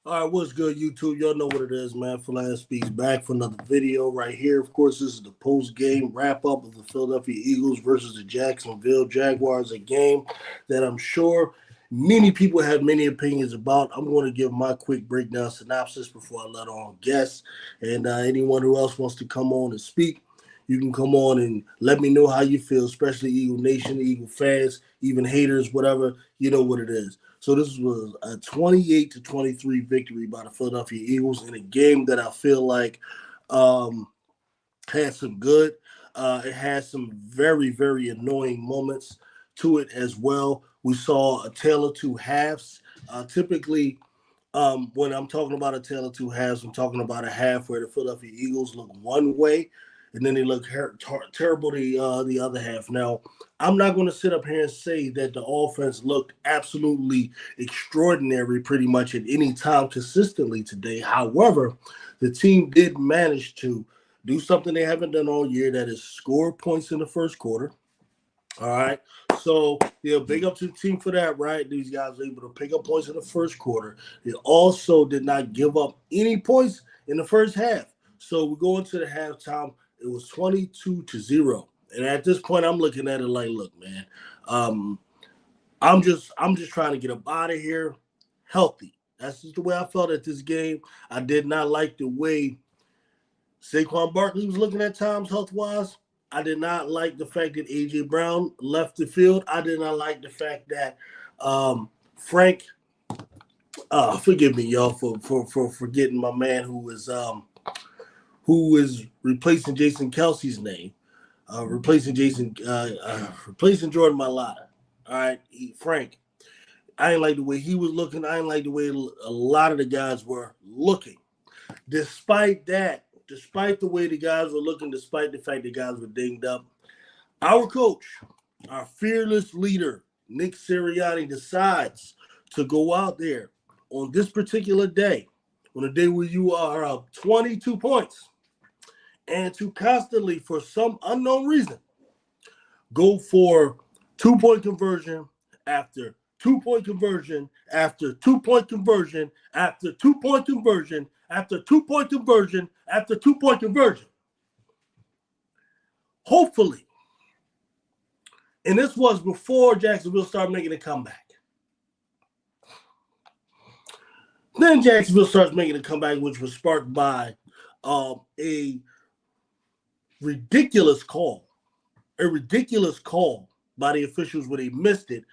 All right, what's good, YouTube? Y'all know what it is, man. Philan Speaks back for another video right here. Of course, this is the post-game wrap-up of the Philadelphia Eagles versus the Jacksonville Jaguars, a game that I'm sure many people have many opinions about. I'm going to give my quick breakdown synopsis before I let on guests. And anyone who else wants to come on and speak, you can come on and let me know how you feel, especially Eagle Nation, Eagle fans, even haters, whatever. You know what it is. So this was a 28-23 victory by the Philadelphia Eagles in a game that I feel like had some good. It had some very, very annoying moments to it as well. We saw a tale of two halves. Typically, when I'm talking about a tale of two halves, I'm talking about a half where the Philadelphia Eagles look one way, and then they look terrible the other half. Now, I'm not going to sit up here and say that the offense looked absolutely extraordinary pretty much at any time consistently today. However, the team did manage to do something they haven't done all year, that is score points in the first quarter. All right. So, yeah, big up to the team for that, right? These guys were able to pick up points in the first quarter. They also did not give up any points in the first half. So we go into the halftime. It was 22-0. And at this point, I'm looking at it like, look, man, I'm just trying to get up out of here healthy. That's just the way I felt at this game. I did not like the way Saquon Barkley was looking at times health-wise. I did not like the fact that A.J. Brown left the field. I did not like the fact that Frank, forgive me, y'all, for forgetting my man who is replacing Jason Kelsey's name, replacing Jordan Mailata. All right, Frank. I didn't like the way he was looking. I didn't like the way a lot of the guys were looking. Despite that, despite the way the guys were looking, despite the fact the guys were dinged up, our coach, our fearless leader, Nick Sirianni, decides to go out there on this particular day, on a day where you are up 22 points, and to constantly, for some unknown reason, go for 2-point conversion after 2-point conversion after 2-point conversion after 2-point conversion after 2-point conversion after 2-point conversion. Hopefully, and this was before Jacksonville started making a comeback. Then Jacksonville starts making a comeback, which was sparked by a ridiculous call by the officials when they missed it,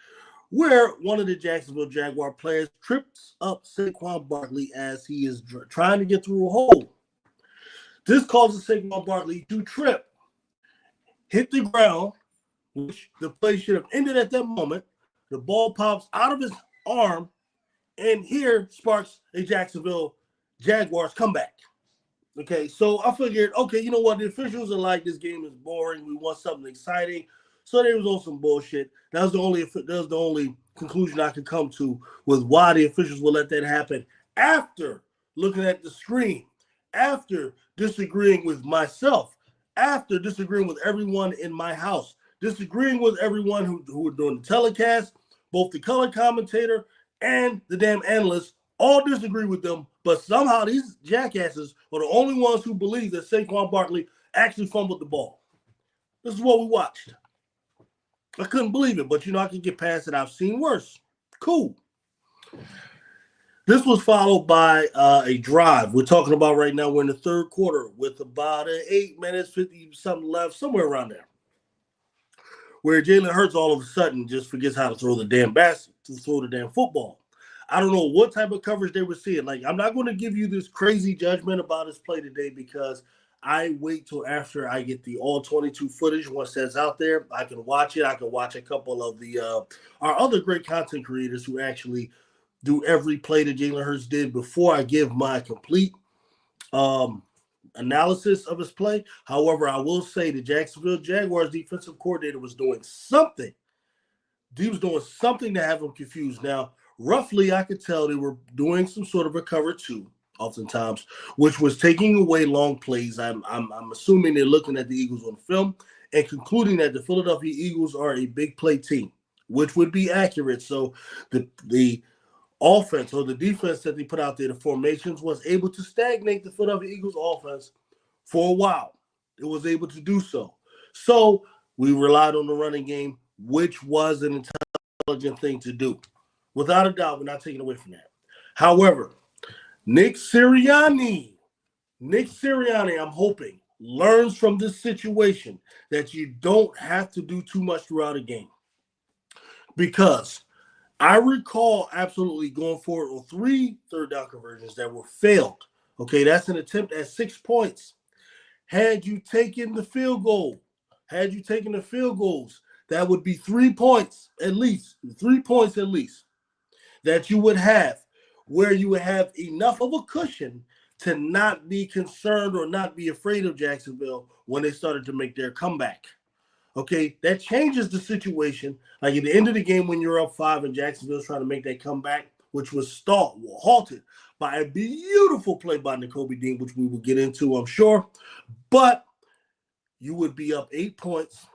where one of the Jacksonville Jaguar players trips up Saquon Barkley as he is trying to get through a hole. This causes Saquon Barkley to trip, hit the ground, which the play should have ended at that moment. The ball pops out of his arm, and here sparks a Jacksonville Jaguars comeback. Okay, so I figured, okay, you know what? The officials are like, this game is boring. We want something exciting. So they was on some bullshit. That was the only conclusion I could come to with why the officials will let that happen after looking at the screen, after disagreeing with myself, after disagreeing with everyone in my house, disagreeing with everyone who were doing the telecast, both the color commentator and the damn analysts, all disagree with them, but somehow these jackasses are the only ones who believe that Saquon Barkley actually fumbled the ball. This is what we watched. I couldn't believe it, but, I can get past it. I've seen worse. Cool. This was followed by a drive. We're talking about right now, we're in the third quarter with about 8 minutes, 50-something left, somewhere around there, where Jalen Hurts all of a sudden just forgets how to throw the damn football. I don't know what type of coverage they were seeing. Like, I'm not going to give you this crazy judgment about his play today because I wait till after I get the all 22 footage. Once that's out there, I can watch it. I can watch a couple of our other great content creators who actually do every play that Jalen Hurts did before I give my complete analysis of his play. However, I will say the Jacksonville Jaguars defensive coordinator was doing something. He was doing something to have him confused. Now, roughly, I could tell they were doing some sort of a cover two, oftentimes, which was taking away long plays. I'm assuming they're looking at the Eagles on film and concluding that the Philadelphia Eagles are a big play team, which would be accurate. So the offense or the defense that they put out there, the formations, was able to stagnate the Philadelphia Eagles offense for a while. It was able to do so. So we relied on the running game, which was an intelligent thing to do. Without a doubt, we're not taking away from that. However, Nick Sirianni, I'm hoping, learns from this situation that you don't have to do too much throughout a game. Because I recall absolutely going for it on 3 third-down conversions that were failed. Okay, that's an attempt at 6 points. Had you taken the field goals, that would be 3 points at least. 3 points at least that you would have, where you would have enough of a cushion to not be concerned or not be afraid of Jacksonville when they started to make their comeback. Okay, that changes the situation. Like at the end of the game when you're up 5 and Jacksonville's trying to make that comeback, which was halted by a beautiful play by Nakobe Dean, which we will get into, I'm sure. But you would be up 8 points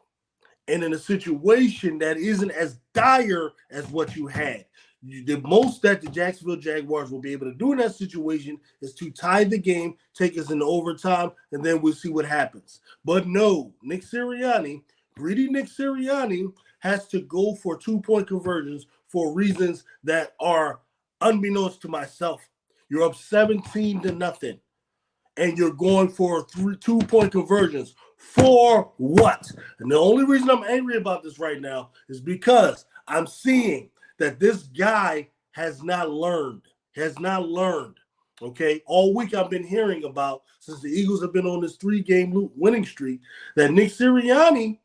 and in a situation that isn't as dire as what you had. The most that the Jacksonville Jaguars will be able to do in that situation is to tie the game, take us into overtime, and then we'll see what happens. But no, greedy Nick Sirianni has to go for 2-point conversions for reasons that are unbeknownst to myself. You're up 17-0, and you're going for 2-point conversions. For what? And the only reason I'm angry about this right now is because I'm seeing that this guy has not learned. Okay? All week I've been hearing about, since the Eagles have been on this 3-game winning streak, that Nick Sirianni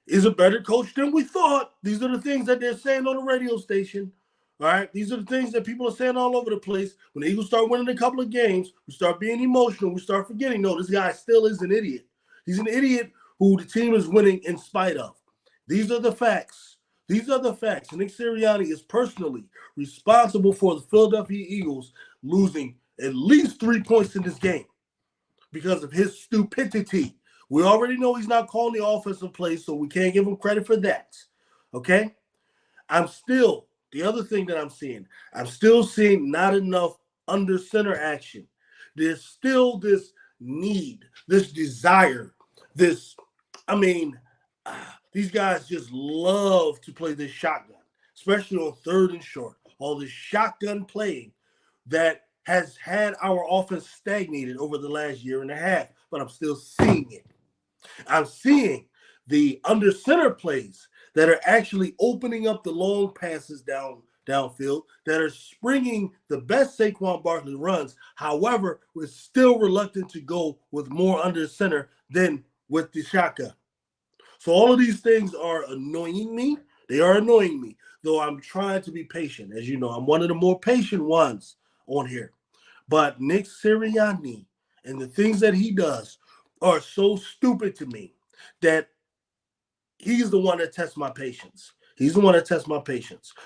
is a better coach than we thought. These are the things that they're saying on the radio station. All right? These are the things that people are saying all over the place. When the Eagles start winning a couple of games, we start being emotional. We start forgetting, no, this guy still is an idiot. He's an idiot who the team is winning in spite of. These are the facts. Nick Sirianni is personally responsible for the Philadelphia Eagles losing at least 3 points in this game because of his stupidity. We already know he's not calling the offensive plays, so we can't give him credit for that. Okay? The other thing that I'm still seeing not enough under center action. There's still this need, this desire, these guys just love to play this shotgun, especially on 3rd and short. All this shotgun playing that has had our offense stagnated over the last year and a half, but I'm still seeing it. I'm seeing the under center plays that are actually opening up the long passes downfield, that are springing the best Saquon Barkley runs. However, we're still reluctant to go with more under center than with the shotgun. So all of these things are annoying me. They are annoying me, though I'm trying to be patient. As you know, I'm one of the more patient ones on here. But Nick Sirianni and the things that he does are so stupid to me that he's the one that tests my patience.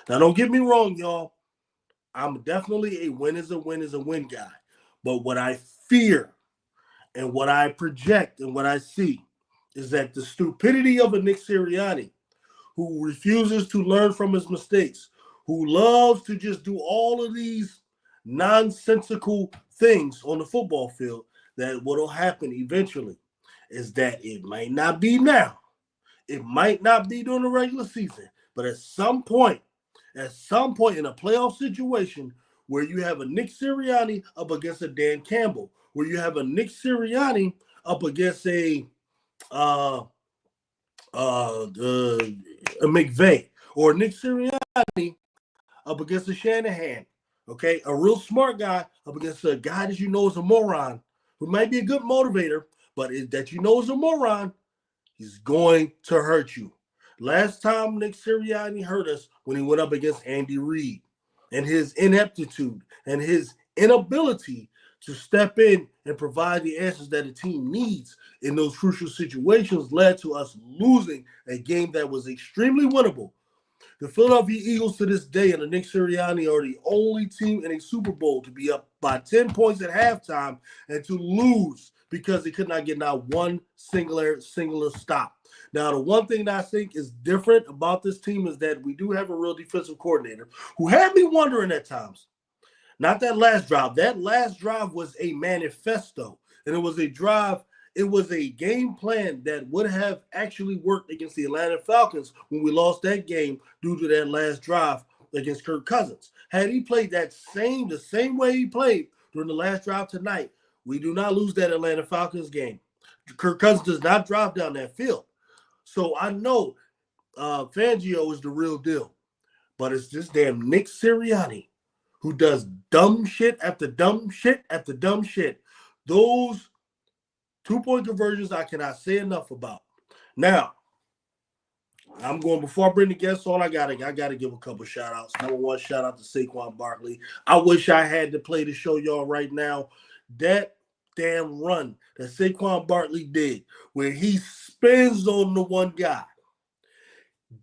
Now, don't get me wrong, y'all. I'm definitely a win is a win guy. But what I fear and what I project and what I see is that the stupidity of a Nick Sirianni, who refuses to learn from his mistakes, who loves to just do all of these nonsensical things on the football field, that what will happen eventually is that it might not be now. It might not be during the regular season, but at some point in a playoff situation where you have a Nick Sirianni up against a Dan Campbell, where you have a Nick Sirianni up against a McVay, or Nick Sirianni up against a Shanahan, okay? A real smart guy up against a guy that you know is a moron, who might be a good motivator, but that you know is a moron, he's going to hurt you. Last time Nick Sirianni hurt us when he went up against Andy Reid, and his ineptitude and his inability to step in and provide the answers that a team needs in those crucial situations led to us losing a game that was extremely winnable. The Philadelphia Eagles to this day and the Nick Sirianni are the only team in a Super Bowl to be up by 10 points at halftime and to lose because they could not get not one singular stop. Now, the one thing that I think is different about this team is that we do have a real defensive coordinator who had me wondering at times. Not that last drive. That last drive was a manifesto, and it was a drive. It was a game plan that would have actually worked against the Atlanta Falcons when we lost that game due to that last drive against Kirk Cousins. Had he played the same way he played during the last drive tonight, we do not lose that Atlanta Falcons game. Kirk Cousins does not drive down that field. So I know Fangio is the real deal, but it's this damn Nick Sirianni who does dumb shit after dumb shit after dumb shit. Those 2-point conversions I cannot say enough about. Now, I'm going, before I bring the guests on, I gotta give a couple shout outs. Number one, shout out to Saquon Barkley. I wish I had to play to show y'all right now. That damn run that Saquon Barkley did, where he spins on the one guy,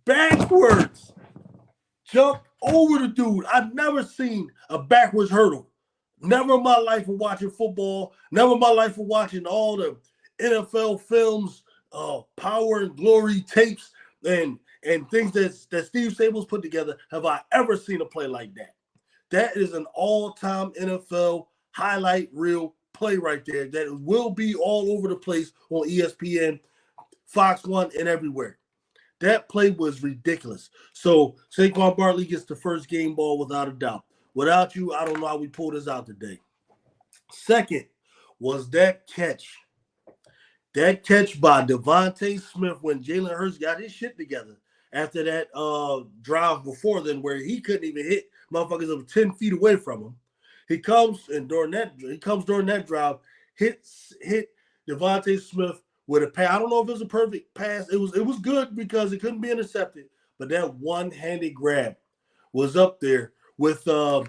backwards, jumped over the dude. I've never seen a backwards hurdle. Never in my life of watching football. Never in my life of watching all the NFL films, power and glory tapes, and things that Steve Sable's put together. Have I ever seen a play like that? That is an all-time NFL highlight reel play right there that will be all over the place on ESPN, Fox 1, and everywhere. That play was ridiculous. So Saquon Barkley gets the first game ball without a doubt. Without you, I don't know how we pulled this out today. Second was that catch. That catch by Devontae Smith when Jalen Hurts got his shit together after that drive before then where he couldn't even hit motherfuckers up 10 feet away from him. He comes during that drive, hit Devontae Smith with a pass. I don't know if it was a perfect pass. It was good because it couldn't be intercepted, but that one-handed grab was up there with I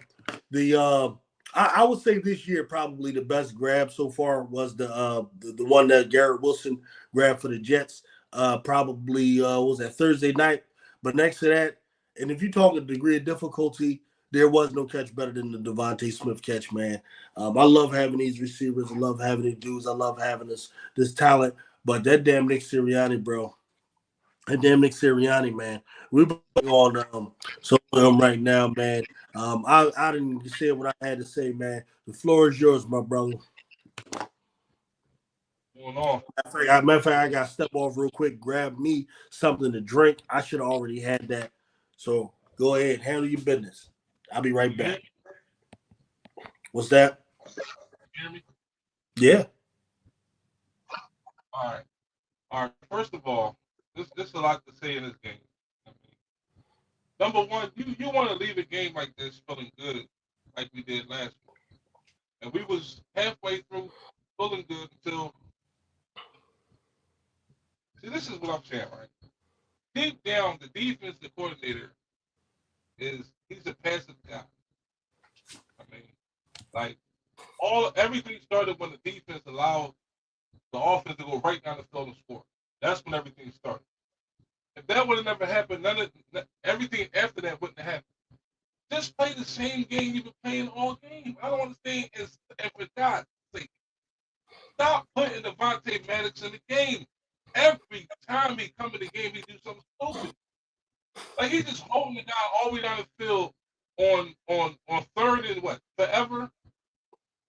would say this year probably the best grab so far was the one that Garrett Wilson grabbed for the Jets. Probably was that Thursday night. But next to that, and if you talk a degree of difficulty, there was no catch better than the Devontae Smith catch, man. I love having these receivers. I love having these dudes. I love having this talent. But that damn Nick Sirianni, bro. That damn Nick Sirianni, man. We're on some of them right now, man. I didn't say what I had to say, man. The floor is yours, my brother. Going on. Matter of fact, I got to step off real quick, grab me something to drink. I should have already had that. So go ahead, handle your business. I'll be right back. What's that? You hear me? Yeah. All right. First of all, this is a lot to say in this game. Number one, you want to leave a game like this feeling good, like we did last week, and we was halfway through feeling good until. See, this is what I'm saying, right? Deep down, the defensive coordinator he's a passive guy. I mean, like everything started when the defense allowed the offense to go right down the field and score. That's when everything started. If that would have never happened, everything after that wouldn't have happened. Just play the same game you've been playing all game. I don't understand. And for God's sake, stop putting Devontae Maddox in the game. Every time he come in the game, he do something stupid. Like he's just holding the guy all the way down the field on third and forever.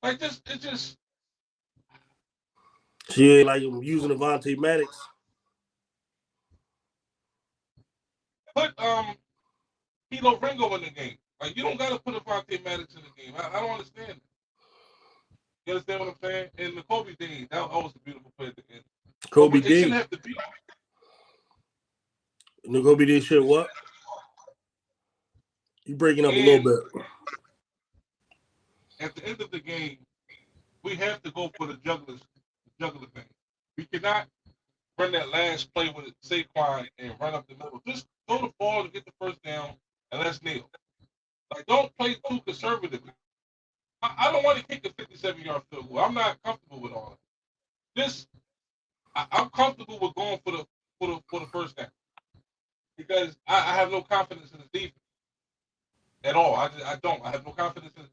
Like it's just. She ain't like using Devontae Maddox. Put Hilo Ringo in the game. Like you don't gotta put Devontae Maddox in the game. I don't understand it. You understand what I'm saying? In the Kobe days, that was a beautiful play at the end. Kobe It shouldn't have to be. The Kobe did shit what? You breaking up a little bit. At the end of the game, we have to go for the juggler thing. We cannot run that last play with Saquon and run up the middle. Just throw the ball to get the first down and let's nail. Like don't play too conservatively. I don't want to kick a 57-yard field goal. I'm not comfortable with all that. I'm comfortable with going for the first down because I have no confidence in the defense at all. I don't. I have no confidence in the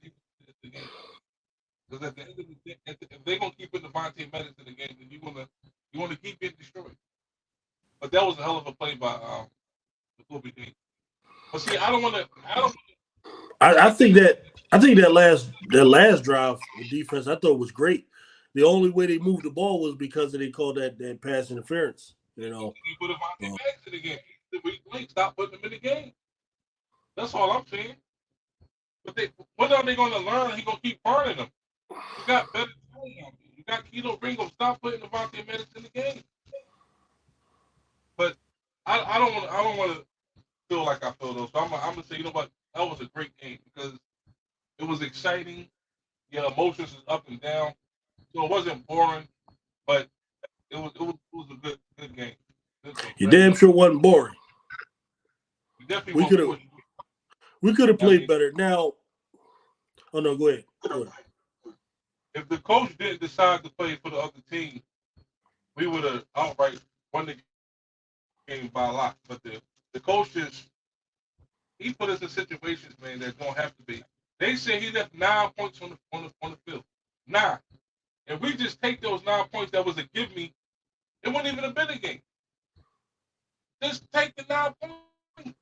defense. Because at the end of the day, if they're gonna keep putting Devontae Menace in the game, then you want to keep getting destroyed. But that was a hell of a play by the Kobe Dean. But see, I don't want to. I don't. I I think think that I think that last drive with defense I thought was great. The only way they moved the ball was because they called that pass interference. he put Devontae Uh, Menace in the game. The weak link. Stop putting him in the game. That's all I'm saying. But when are they going to learn? He gonna keep burning them. You got better talent out there. You got Kilo Ringo. Stop putting Devontae Menace in the game. But I don't want. I don't want to feel like I feel though. So I'm gonna say, you know what? That was a great game because it was exciting. Your emotions is up and down. So it wasn't boring, but it was a good game. Good game. you But damn sure wasn't boring. we definitely We won't could have push. we could have I played mean, better. Now, oh no, go ahead. Go ahead. if the coach didn't decide to play for the other team, we would have outright won the game by a lot. But the coach just he put us in situations, man, that don't have to be. They said he left 9 points on the field. 9. If we just take those 9 points that was a give me, it wouldn't even have been a game. Just take the 9 points.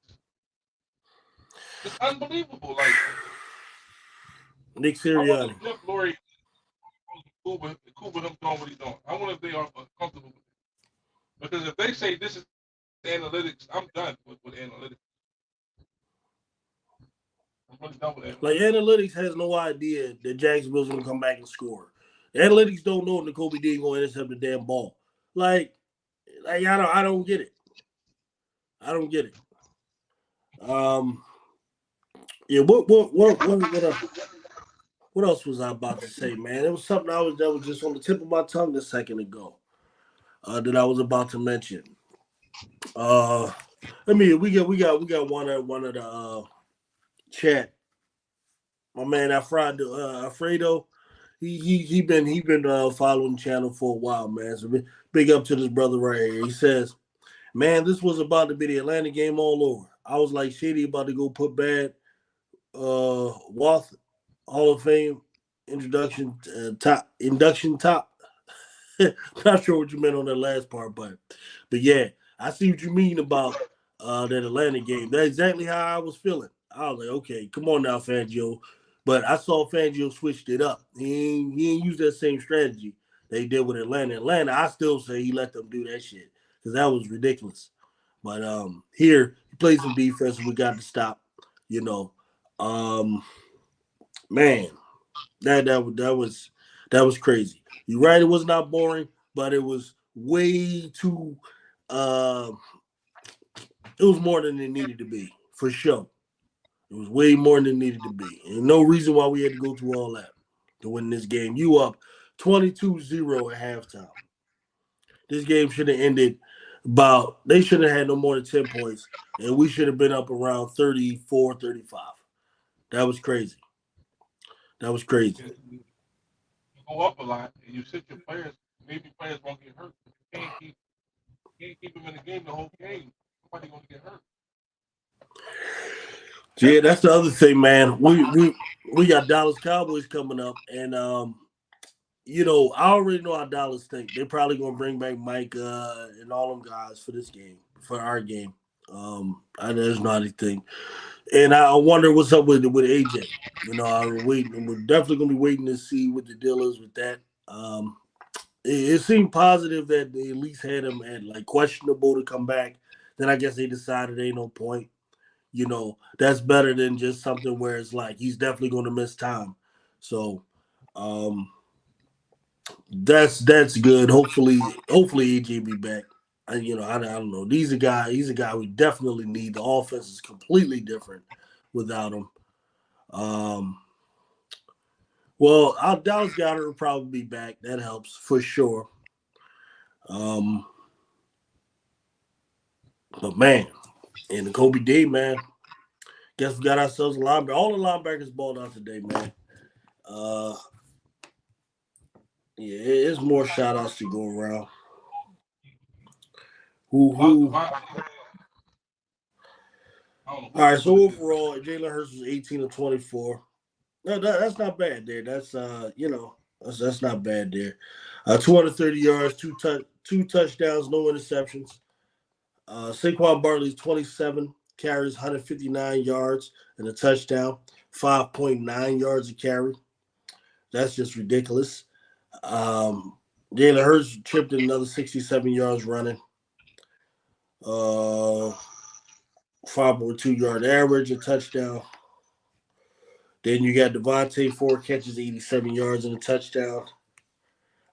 It's unbelievable. Like Nick I wonder Sirianni. if Jeff Lurie cool with him doing what he's doing. I wonder if they are comfortable with it. Because if they say this is analytics, I'm done with analytics. I'm really done with Like analytics. analytics has no idea that Jacksonville's gonna come back and score. The analytics don't know that Kobe D gonna intercept the damn ball. Like I don't get it. I don't get it. Um, yeah. What else was I about to say, man? It was something that was just on the tip of my tongue a second ago. That I was about to mention. Uh, I mean, we got one of the chat. My man Alfredo. He been following the channel for a while, man. So big up to this brother right here. He says, "Man, this was about to be the Atlanta game all over. I was like, Shady about to go put bad Walth Hall of Fame induction top. Not sure what you meant on that last part, but yeah, I see what you mean about that Atlanta game. That's exactly how I was feeling. I was like, okay, come on now, Fangio. But I saw Fangio switched it up. He ain't used that same strategy they did with Atlanta. Atlanta, I still say he let them do that shit because that was ridiculous. But here he played some defense and we got to stop. You know, um, man, that was crazy. You're right, it was not boring, but it was way too. Uh, it was more than it needed to be for sure. It was way more than it needed to be, and no reason why we had to go through all that to win this game. You up 22-0 at halftime. This game should have ended about. They should have had no more than 10 points, and we should have been up around 34, 35. That was crazy. That was crazy. You go up a lot and you sit your players. Maybe players won't get hurt. But you can't keep them in the game the whole game. Somebody gonna get hurt. Yeah, that's the other thing, man. We got Dallas Cowboys coming up, and I already know how Dallas think. They're probably gonna bring back Mike and all them guys for this game, for our game. I know it's not anything, and I wonder what's up with AJ. I'm waiting. We're definitely gonna be waiting to see what the deal is with that. It seemed positive that they at least had him at like questionable to come back. Then I guess they decided ain't no point. That's better than just something where it's like he's definitely going to miss time. So um, that's good. Hopefully AJ be back. I don't know. He's a guy we definitely need. The offense is completely different without him. Um, well, our Dallas Goddard will probably be back. That helps for sure. Um, but man, and the Kobe D man, guess we got ourselves a linebacker. All the linebackers balled out today, man. Uh, Yeah, it's more shout outs to go around. Who I don't know All right, what so it is. overall, Jalen Hurts was 18 of 24, No, that's not bad there. That's that's not bad there. 230 yards, two touchdowns, no interceptions. Saquon Barkley's 27 carries, 159 yards and a touchdown, 5.9 yards a carry. That's just ridiculous. Jalen Hurts chipped in another 67 yards running. Uh, 5.2 yard average, a touchdown. Then you got Devontae, 4 catches, 87 yards and a touchdown.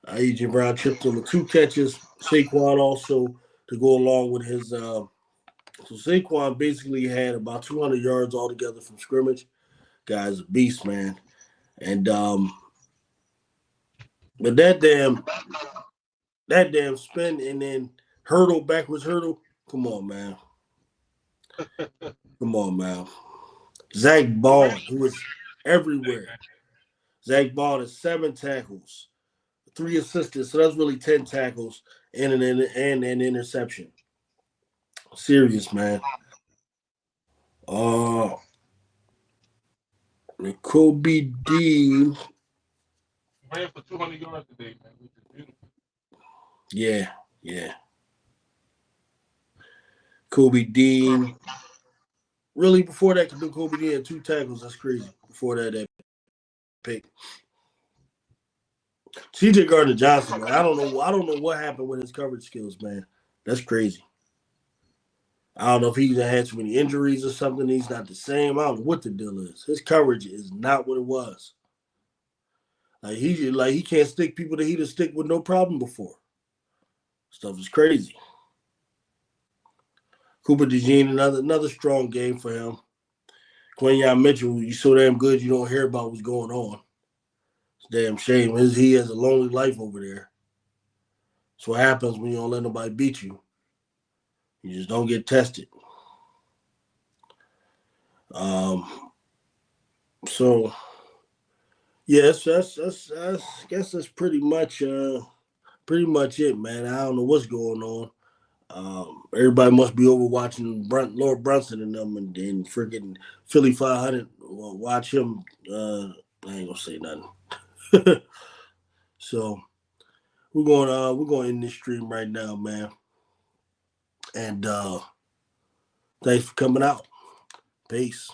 AJ Brown chipped in with 2 catches. Saquon also to go along with his. So Saquon basically had about 200 yards altogether from scrimmage. Guy's a beast, man. And but that damn spin and then backwards hurdle. Come on, man. Come on, man. Zach The Bond, Rams who was today, everywhere. man. Zach Bond has 7 tackles, 3 assists, so that's really 10 tackles and an interception. Serious, man. Uh, Kobe Dean, Ran for 200 yards today, man, which is beautiful. yeah, yeah. Kobe Dean. Really, before that, Kobe Dean had 2 tackles. That's crazy. Before that pick. CJ Gardner Johnson, man. I don't know. I don't know what happened with his coverage skills, man. That's crazy. I don't know if he's had too many injuries or something. He's not the same. I don't know what the deal is. His coverage is not what it was. He can't stick people that he to stick with no problem before. Stuff is crazy. Cooper DeJean, another strong game for him. Quinyon Mitchell, you so damn good you don't hear about what's going on. It's a damn shame. He has a lonely life over there. That's what happens when you don't let nobody beat you. You just don't get tested. Um, so yes, that's I guess that's pretty much it, man. I don't know what's going on. Everybody must be over watching Lord Brunson and them, and then freaking Philly 500. Watch him. I ain't gonna say nothing. So we're going in this stream right now, man. And thanks for coming out. Peace.